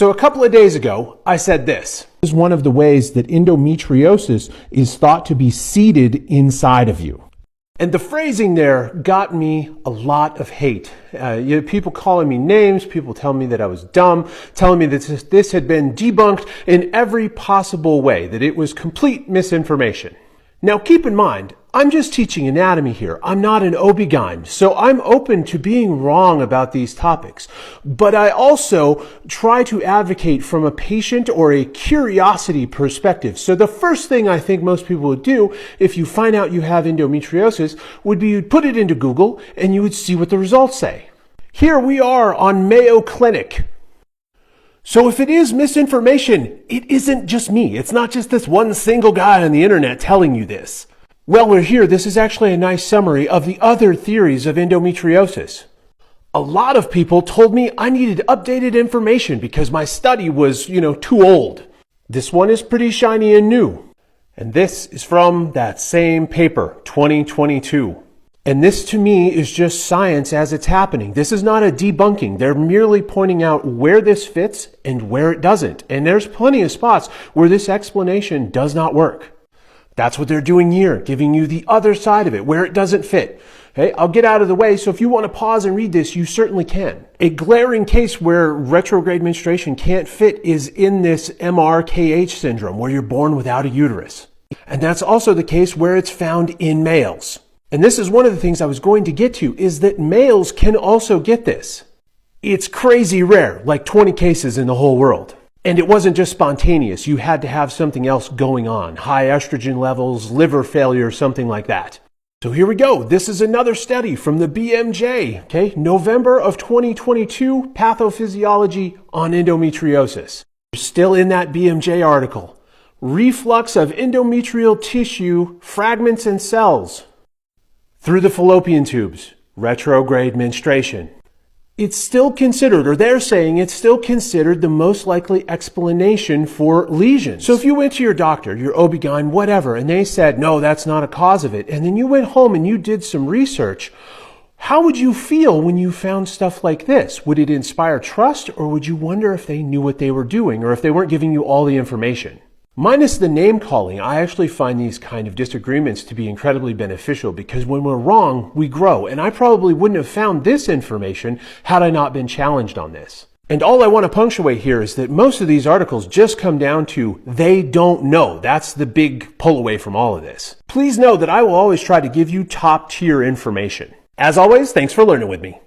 So a couple of days ago, I said this. This is one of the ways that endometriosis is thought to be seated inside of you. And the phrasing there got me a lot of hate. People calling me names, people telling me that I was dumb, telling me that this had been debunked in every possible way, that it was complete misinformation. Now keep in mind, I'm just teaching anatomy here. I'm not an OB-GYN, so I'm open to being wrong about these topics. But I also try to advocate from a patient or a curiosity perspective. So the first thing I think most people would do if you find out you have endometriosis would be you'd put it into Google and you would see what the results say. Here we are on Mayo Clinic. So if it is misinformation, it isn't just me. It's not just this one single guy on the internet telling you this. Well, we're here. This is actually a nice summary of the other theories of endometriosis. A lot of people told me I needed updated information because my study was, too old. This one is pretty shiny and new. And this is from that same paper, 2022. And this to me is just science as it's happening. This is not a debunking. They're merely pointing out where this fits and where it doesn't. And there's plenty of spots where this explanation does not work. That's what they're doing here, giving you the other side of it, where it doesn't fit. Okay, I'll get out of the way, so if you want to pause and read this, you certainly can. A glaring case where retrograde menstruation can't fit is in this MRKH syndrome, where you're born without a uterus. And that's also the case where it's found in males. And this is one of the things I was going to get to, is that males can also get this. It's crazy rare, like 20 cases in the whole world. And it wasn't just spontaneous. You had to have something else going on. High estrogen levels, liver failure, something like that. So here we go. This is another study from the BMJ, okay? November of 2022, pathophysiology on endometriosis. We're still in that BMJ article. Reflux of endometrial tissue, fragments and cells through the fallopian tubes, retrograde menstruation. It's still considered, or they're saying it's still considered the most likely explanation for lesions. So if you went to your doctor, your OB-GYN, whatever, and they said, no, that's not a cause of it, and then you went home and you did some research, how would you feel when you found stuff like this? Would it inspire trust, or would you wonder if they knew what they were doing, or if they weren't giving you all the information? Minus the name calling, I actually find these kind of disagreements to be incredibly beneficial because when we're wrong, we grow. And I probably wouldn't have found this information had I not been challenged on this. And all I want to punctuate here is that most of these articles just come down to they don't know. That's the big pull away from all of this. Please know that I will always try to give you top tier information. As always, thanks for learning with me.